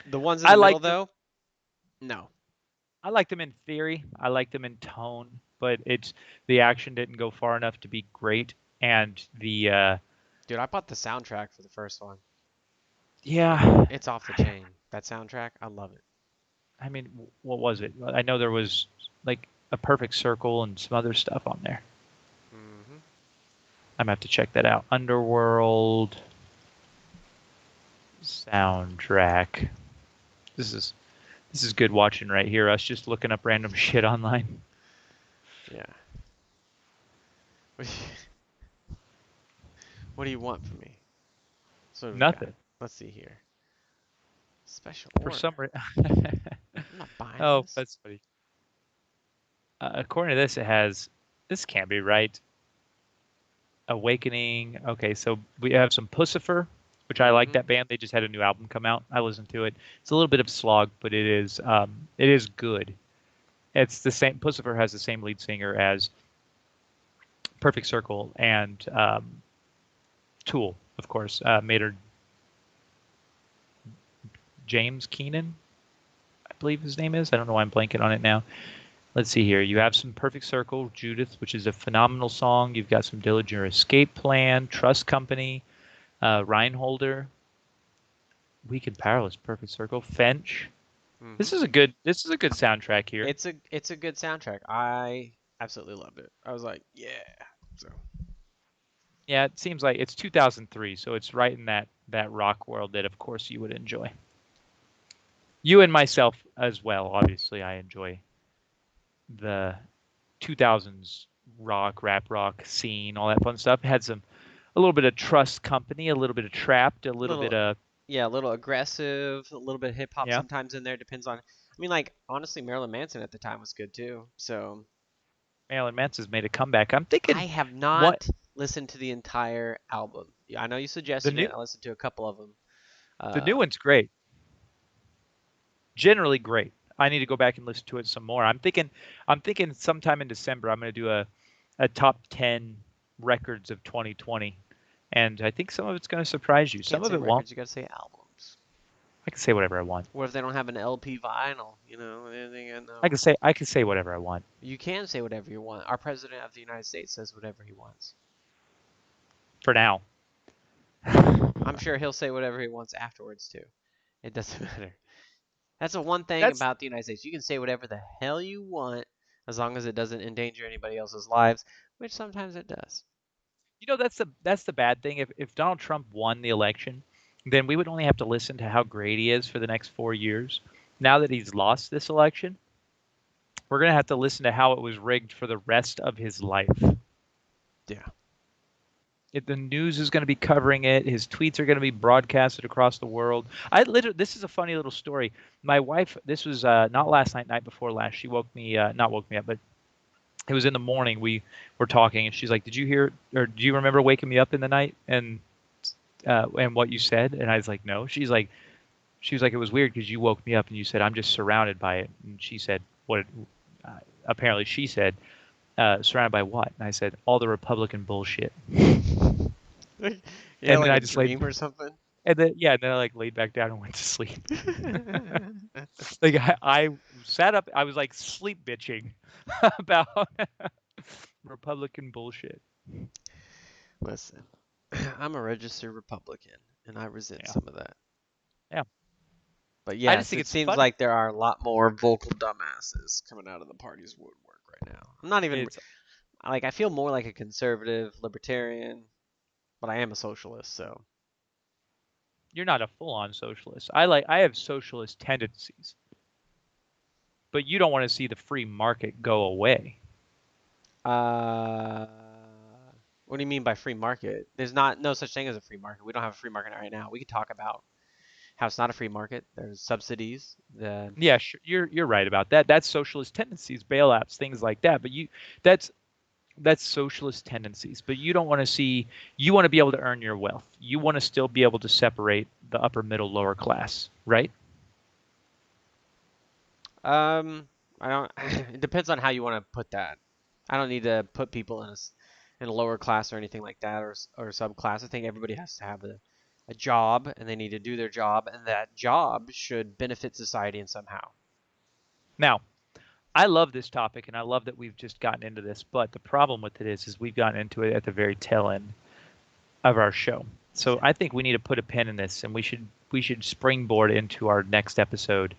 The ones in I the middle liked them. though, no. I liked them in theory. I liked them in tone. but the action didn't go far enough to be great, and the Dude, I bought the soundtrack for the first one. yeah, It's off the chain. That soundtrack, I love it. I mean, what was it? I know there was like a perfect circle and some other stuff on there. Hmm. I'm gonna have to check that out. Underworld soundtrack. This is this is good watching right here. Us just looking up random shit online. Yeah. What do you want from me? So what do we got? Nothing Let's see here. Special for order. some reason. I'm not buying Oh, this. that's funny. According to this, it has. This can't be right. Awakening. Okay, so we have some Pussifer, which I like Hmm. that band. They just had a new album come out. I listened to it. It's a little bit of slog, but it is good. It's the same. Pussifer has the same lead singer as Perfect Circle and Tool, of course. Maynard James Keenan, I believe his name is. I don't know why I'm blanking on it now. Let's see here. You have some Perfect Circle, Judith, which is a phenomenal song. You've got some Dillinger Escape Plan, Trust Company, Reinholder, Weak and Powerless, Perfect Circle, Finch. Hmm. This is a good soundtrack here. It's a good soundtrack. I absolutely loved it. I was like, yeah. So Yeah, it seems like it's 2003, so it's right in that rock world that of course you would enjoy. You and myself as well. Obviously, I enjoy the 2000s rap rock scene, all that fun stuff. It had a little bit of Trust Company, a little bit of Trapped, a little bit little, of yeah, a little aggressive, a little bit of hip hop yeah. sometimes in there. Depends on. I mean, like honestly, Marilyn Manson at the time was good too. So Marilyn Manson's made a comeback. I'm thinking I have what not listened to the entire album. Yeah, I know you the suggested new it. I listened to a couple of them. the new Uh, one's great. Generally great. I need to go back and listen to it some more. I'm thinking sometime in December I'm going to do a top 10 records of 2020. And I think some of it's going to surprise you. you Some can't of say it won't. records. You gotta say albums. I can say whatever I want. What if they don't have an LP vinyl? You know, anything I know. I can say whatever I want You can say whatever you want. Our president of the United States says whatever he wants. for now. I'm sure he'll say whatever he wants afterwards too. It doesn't matter. That's the one thing That's about the United States. You can say whatever the hell you want as long as it doesn't endanger anybody else's lives, which sometimes it does. that's the bad thing. If Donald Trump won the election, then we would only have to listen to how great he is for the next 4 years. Now that he's lost this election, we're going to have to listen to how it was rigged for the rest of his life. Yeah. The news is going to be covering it. His tweets are going to be broadcasted across the world. I literally, this is a funny little story. My wife, this was not last night, night before last. She woke me, not woke me up, but it was in the morning. We were talking, and she's like, "Did you hear, or do you remember waking me up in the night and what you said?" And I was like, "No." She was like, "It was weird because you woke me up and you said I'm just surrounded by it." And she said, "What?" Uh, apparently, she said, "Surrounded by what?" And I said, "All the Republican bullshit." Yeah, And then like I a just laid, dream or something. and then yeah, and then I like laid back down and went to sleep. Like I sat up, I was like sleep bitching about Republican bullshit. Listen, I'm a registered Republican, and I resent Yeah, some of that. yeah. But I just yes, think it it's seems funny. like there are a lot more vocal dumbasses coming out of the party's woodwork right now. I'm not even It's like I feel more like a conservative libertarian, but I am a socialist, so you're not a full-on socialist. I have socialist tendencies, but you don't want to see the free market go away. uh what do you mean by free market? There's not no such thing as a free market. We don't have a free market right now. We could talk about how it's not a free market. There's subsidies. The Yeah, sure, you're right about that. That's socialist tendencies, bailouts, things like that. But that's that's socialist tendencies. But you don't want to see. You want to be able to earn your wealth. You want to still be able to separate the upper, middle, lower class, right? um I don't it depends on how you want to put that. I don't need to put people in a lower class or anything like that or subclass. I think everybody has to have a job and they need to do their job and that job should benefit society in somehow. Now, I love this topic, and I love that we've just gotten into this. But the problem with it is we've gotten into it at the very tail end of our show. So I think we need to put a pin in this, and we should springboard into our next episode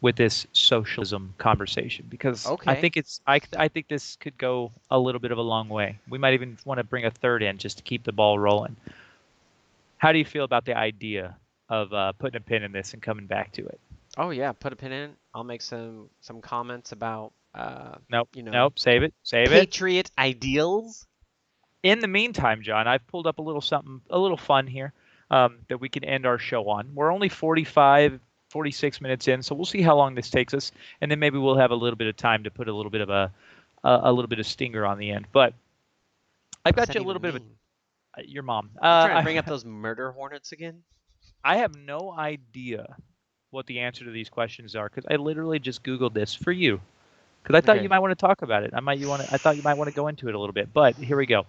with this socialism conversation because I Okay. think I think this could go a little bit of a long way. We might even want to bring a third in just to keep the ball rolling. How do you feel about the idea of putting a pin in this and coming back to it? Oh yeah, put a pin in. I'll make some comments about Nope, you know, nope, save it, save it. patriot ideals. In the meantime, John, I've pulled up a little something, a little fun here that we can end our show on. We're only 45, 46 minutes in, so we'll see how long this takes us, and then maybe we'll have a little bit of time to put a little bit of a little bit of stinger on the end. But I've What does got that you a little even bit of mean? your mom. You trying to bring up those murder hornets again? I have no idea what the answer to these questions are because I literally just Googled this for you because I thought you Okay. might want to talk about it. I thought you might want to go into it a little bit. But here we go.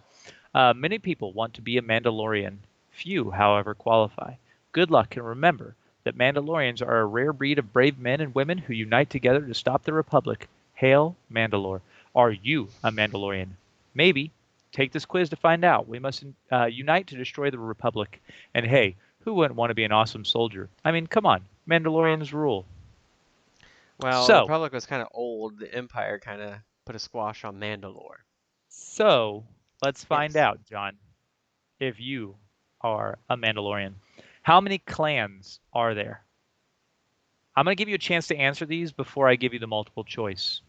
Many people want to be a Mandalorian. Few, however, qualify. Good luck, and remember that Mandalorians are a rare breed of brave men and women who unite together to stop the Republic. Hail Mandalore. Are you a Mandalorian? Maybe. Take this quiz to find out. We must unite to destroy the Republic. And hey, who wouldn't want to be an awesome soldier? I mean, come on. Mandalorians rule. Well, the So, Republic was kind of old. The Empire kind of put a squash on Mandalore. so let's find Yes. out, John, if you are a Mandalorian. How many clans are there? I'm going to give you a chance to answer these before I give you the multiple choice.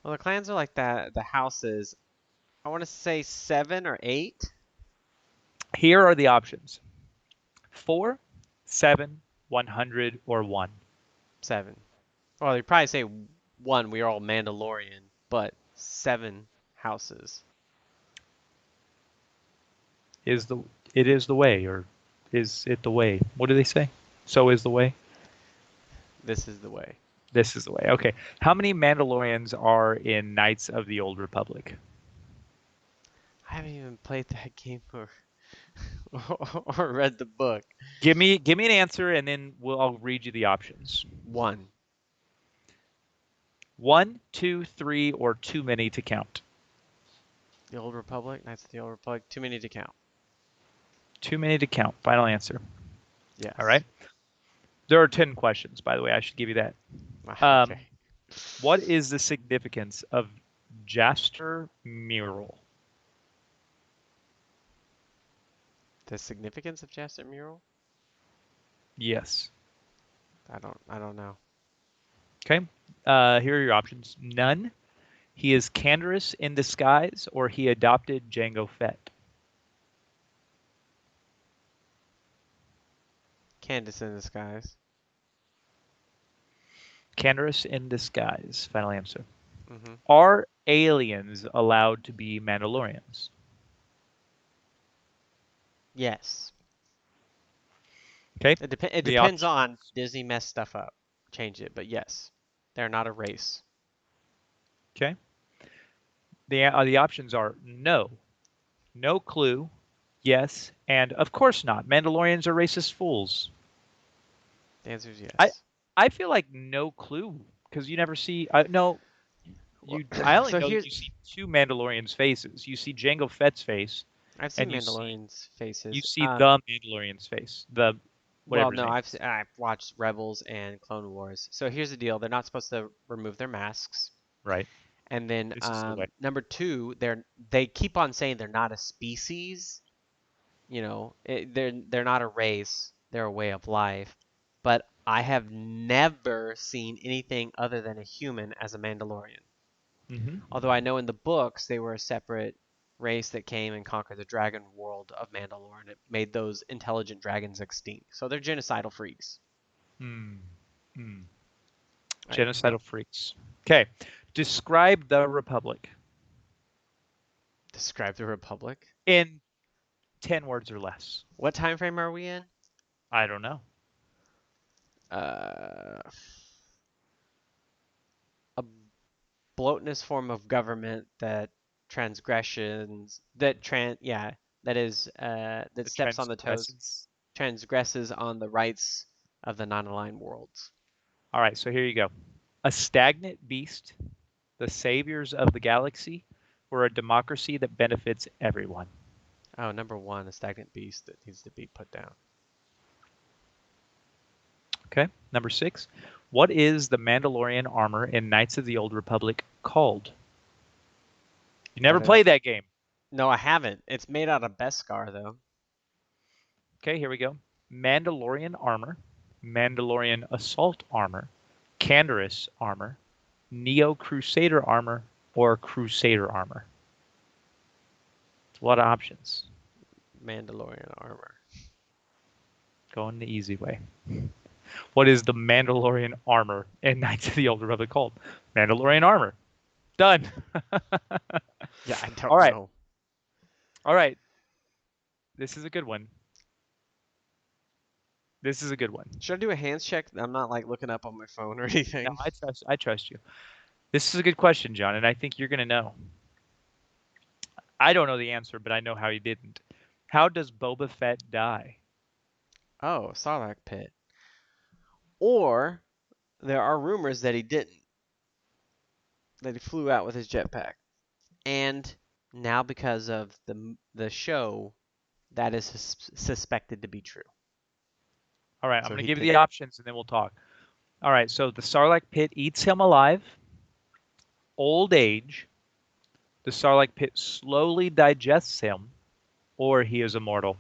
Well, the clans are like that. The houses. I want to say 7 or 8. Here are the options: 4, 7, 100, or 1. 7. Well, you probably say 1. We are all Mandalorian, but 7 houses. Is the it is the way, or is it the way? What do they say? So is the way. This is the way. This is the way. Okay. How many Mandalorians are in Knights of the Old Republic? I haven't even played that game or read the book. Give me an answer, and then I'll read you the options. 1. 1, 2, 3, or too many to count. The Old Republic, Knights of the Old Republic. Too many to count. Too many to count. Final answer. All Yes. right. There are 10 questions, by the way. I should give you that. Okay. What is the significance of Jaster mural? The significance of Chester Mural? Yes. I don't know. Okay. Here are your options. None. He is Canderous in disguise, or he adopted Jango Fett. Candace in the skies. Canderous in disguise. Final answer. Mm-hmm. Are aliens allowed to be Mandalorians? Yes. Okay. It The depends options. on Disney messed stuff up. Change it, but yes. They're not a race. Okay. The options are no, no clue, yes, and of course not. Mandalorians are racist fools. The answer is I yes. I feel like no clue because you never see. No, Well, I only so know here's you see two Mandalorians' faces. You see Jango Fett's face, I've seen and Mandalorian's you faces. see the Mandalorian's face, the Well, whatever his no, name I've is. I've watched Rebels and Clone Wars. So here's the deal: they're not supposed to remove their masks. Right. And then This is the way. number two, they keep on saying they're not a species. They're not a race. They're a way of life. But I have never seen anything other than a human as a Mandalorian. Hmm. Although I know in the books they were a separate race that came and conquered the dragon world of Mandalore, and it made those intelligent dragons extinct. So they're genocidal freaks. Hmm. Hmm. Right. Genocidal freaks. Okay. Describe the Republic Describe the Republic. in 10 words or less. What time frame are we in? I don't know. Uh, a bloatiness form of government that transgressions that tran yeah that is that The steps on the toes transgresses. transgresses on the rights of the non-aligned worlds. All right, so here you go. A stagnant beast, the saviors of the galaxy, or a democracy that benefits everyone? Oh, number one, a stagnant beast that needs to be put down. Okay. Number 6. What is the Mandalorian armor in Knights of the Old Republic called? You I never don't know. played that game. No, I haven't. It's made out of Beskar though. Okay, here we go. Mandalorian armor, Mandalorian assault armor, Canderous armor, Neo Crusader armor, or Crusader armor. It's a lot of options. Mandalorian armor. Going the easy way. What is the Mandalorian armor in Knights of the Old Republic called? Mandalorian armor. Done. Yeah, I All don't right. know. All right. This is a good one. This is a good one. Should I do a hands check? I'm not like looking up on my phone or anything. No, I trust you. This is a good question, John, and I think you're going to know. I don't know the answer, but I know how he didn't. How does Boba Fett die? Oh, Sarlacc pit. Or there are rumors that he didn't. That he flew out with his jetpack. And now because of the show, that is suspected to be true. All right, I'm So going to he give you picked. the options and then we'll talk. All right, so the Sarlacc pit eats him alive, old age, the Sarlacc pit slowly digests him, or he is immortal.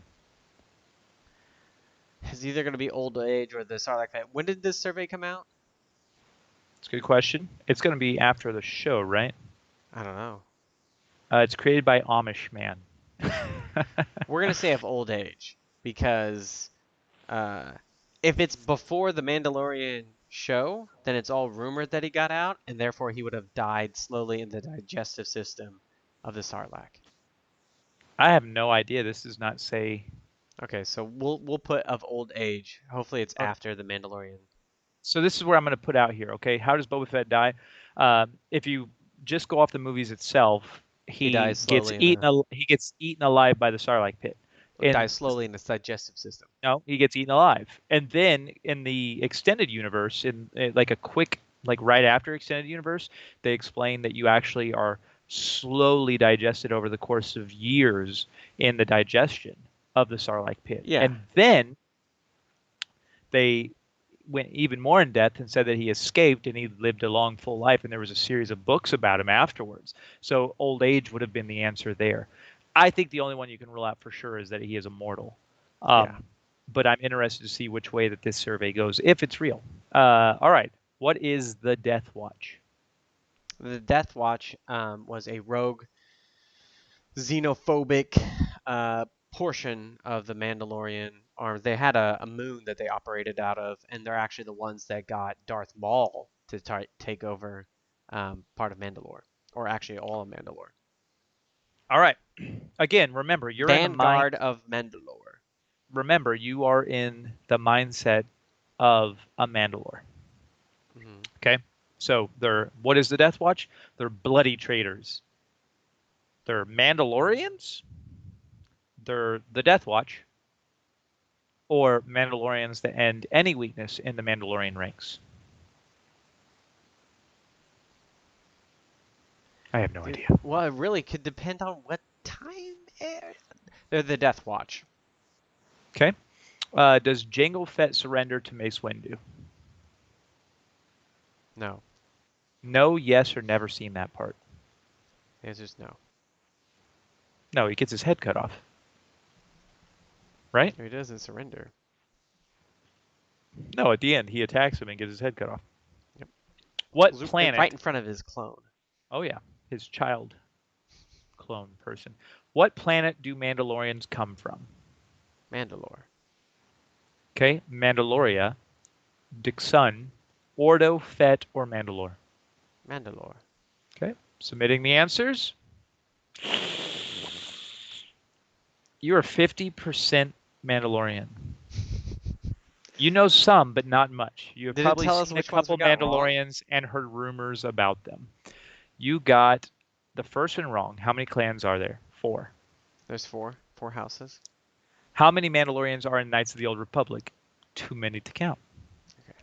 It's either going to be old age or the Sarlacc pit. When did this survey come out? It's a good question. It's going to be after the show, right? I don't know. It's created by Amish Man. We're going to say of old age because uh, if it's before the Mandalorian show, then it's all rumored that he got out, and therefore he would have died slowly in the digestive system of the Sarlacc. I have no idea. This does not say. Okay, so we'll put of old age. Hopefully it's Uh, after the Mandalorian. so this is where I'm going to put out here. Okay, how does Boba Fett die? If you just go off the movies itself, He dies slowly he gets eaten alive by the Sarlacc pit. dies In slowly in its digestive system. No, he gets eaten alive. And then in the extended universe, in like a quick, like right after extended universe, they explain that you actually are slowly digested over the course of years in the digestion of the Sarlacc pit. Yeah. And then they went even more in depth and said that he escaped and he lived a long, full life. And there was a series of books about him afterwards. So old age would have been the answer there. I think the only one you can rule out for sure is that he is immortal. Yeah. But I'm interested to see which way that this survey goes, if it's real. All right. What is the Death Watch? The Death Watch was a rogue, xenophobic portion of the Mandalorian army. They had a moon that they operated out of, and they're actually the ones that got Darth Maul to take over part of Mandalore, or actually all of Mandalore. All right. Again, remember, you're in the mind. Vanguard of Mandalore. Remember, you are in the mindset of a Mandalore. Mm-hmm. Okay. So what is the Death Watch? They're bloody traitors. They're Mandalorians. They're the Death Watch, or Mandalorians that end any weakness in the Mandalorian ranks. I have no idea. Well, it really could depend on what time. They're the Death Watch. Okay. Does Jango Fett surrender to Mace Windu? No. No, yes, or never seen that part. The answer's no. No, he gets his head cut off. Right? No, he doesn't surrender. No, at the end, he attacks him and gets his head cut off. Yep. What planet? Right in front of his clone. Oh, yeah. His child clone person. What planet do Mandalorians come from? Mandalore. Okay. Mandaloria, Dixon, Ordo, Fett, or Mandalore? Mandalore. Okay. Submitting the answers. You are 50% Mandalorian. You know some, but not much. You have Did it probably tell us seen a which ones we couple got wrong? Mandalorians and heard rumors about them. You got the first one wrong. How many clans are there? 4. There's 4. 4 houses. How many Mandalorians are in Knights of the Old Republic? Too many to count. Okay.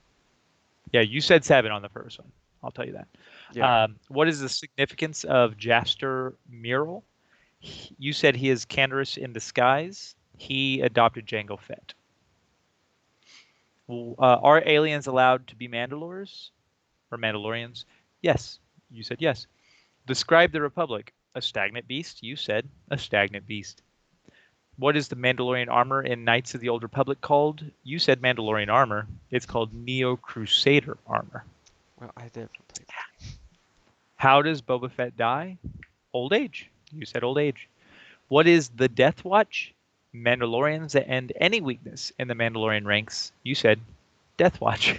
Yeah, you said 7 on the first one. I'll tell you that. Yeah. What is the significance of Jaster Mural? You said he is Canderous in disguise. He adopted Jango Fett. Are aliens allowed to be Mandalores or Mandalorians? Yes. You said yes. Describe the Republic. A stagnant beast. You said a stagnant beast. What is the Mandalorian armor in Knights of the Old Republic called? You said Mandalorian armor. It's called Neo Crusader armor. Well, I definitely played. How does Boba Fett die? Old age. You said old age. What is the Death Watch? Mandalorians that end any weakness in the Mandalorian ranks. You said Death Watch.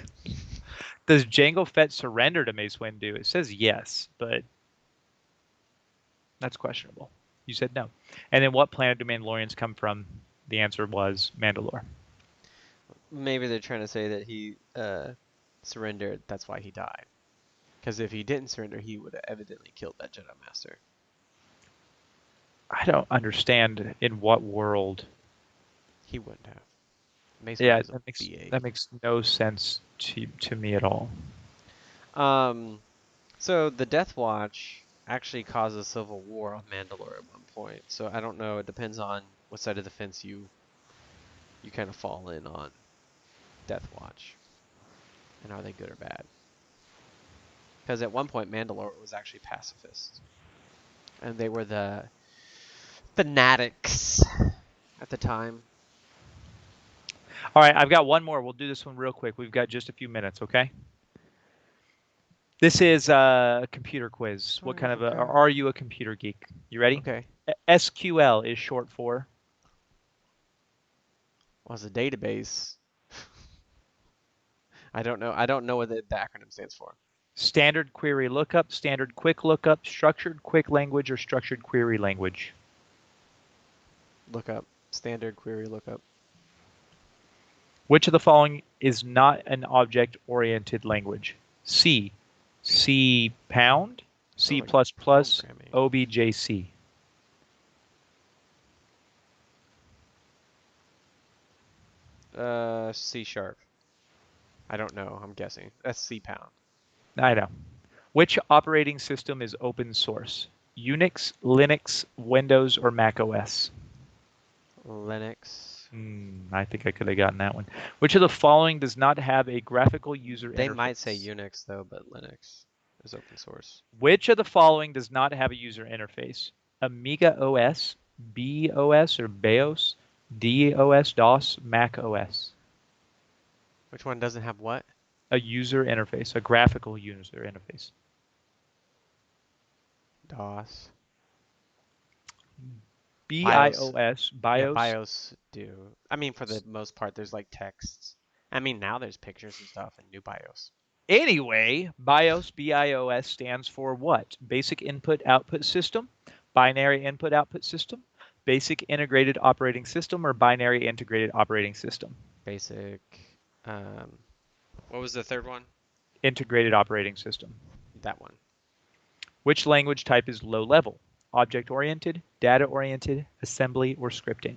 Does Jango Fett surrender to Mace Windu? It says yes, but that's questionable. You said no. And then what planet do Mandalorians come from? The answer was Mandalore. Maybe they're trying to say that he surrendered. That's why he died. Because if he didn't surrender, he would have evidently killed that Jedi Master. I don't understand in what world. He wouldn't have. Mace Yeah, Windu's a BA. that makes no sense to me at all. So the Death Watch actually caused a civil war on Mandalore at one point. So I don't know. It depends on what side of the fence you kind of fall in on Death Watch, and are they good or bad? Because at one point Mandalore was actually pacifist, and they were the fanatics at the time. All right, I've got one more. We'll do this one real quick. We've got just a few minutes, okay? This is a computer quiz. What kind of are you a computer geek? You ready? Okay. SQL is short for? Well, it's a database. I don't know. I don't know what the acronym stands for. Standard query lookup, standard quick lookup, structured quick language, or structured query language? Lookup. Standard query lookup. Which of the following is not an object-oriented language? C, C pound, C++, OBJC. C#. I don't know. I'm guessing. That's C pound. I know. Which operating system is open source? Unix, Linux, Windows, or Mac OS? Linux. I think I could have gotten that one. Which of the following does not have a graphical user interface? They might say Unix though, but Linux is open source. Which of the following does not have a user interface? Amiga OS, BOS or BEOS, DOS, DOS, Mac OS. Which one doesn't have what? A user interface, a graphical user interface. DOS. BIOS, BIOS. Yeah, BIOS do. I mean, for the most part, there's like texts. I mean, now there's pictures and stuff in new BIOS. Anyway, BIOS, BIOS stands for what? Basic Input-Output System, Binary Input-Output System, Basic Integrated Operating System, or Binary Integrated Operating System? Basic. What was the third one? Integrated Operating System. That one. Which language type is low level? Object-oriented, data-oriented, assembly, or scripting?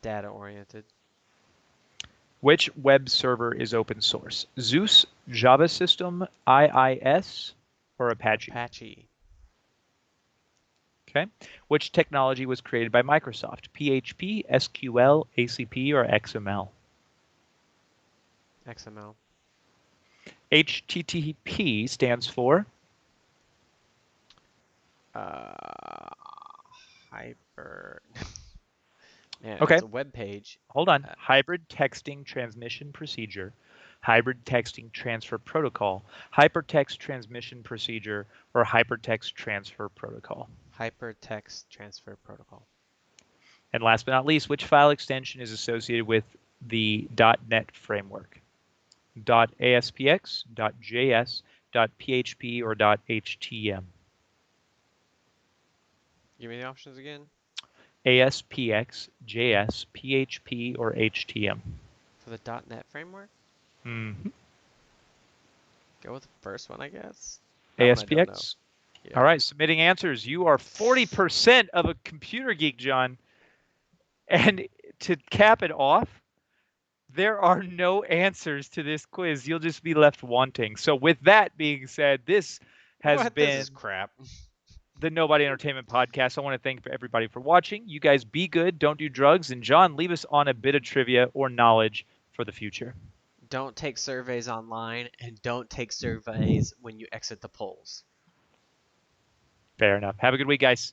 Data-oriented. Which web server is open source? Zeus, Java System, IIS, or Apache? Apache. Okay. Which technology was created by Microsoft? PHP, SQL, ACP, or XML? XML. HTTP stands for? Hyper. Man, Okay. it's a web page. Hold on. Hybrid Texting Transmission Procedure, Hybrid Texting Transfer Protocol, Hypertext Transmission Procedure, or Hypertext Transfer Protocol? Hypertext Transfer Protocol. And last but not least, which file extension is associated with the .NET framework? .aspx, .js, .php, or .htm? Give me the options again. ASPX, JS, PHP, or HTM? For the .NET framework? Mm-hmm. Go with the first one, I guess. ASPX? Yeah. All right, submitting answers. You are 40% of a computer geek, John. And to cap it off, There are no answers to this quiz. You'll just be left wanting. So, with that being said, this has What? This been is crap. the Nobody Entertainment Podcast. I want to thank everybody for watching. You guys be good, don't do drugs, and John, leave us on a bit of trivia or knowledge for the future. Don't take surveys online, and don't take surveys when you exit the polls. Fair enough. Have a good week, guys.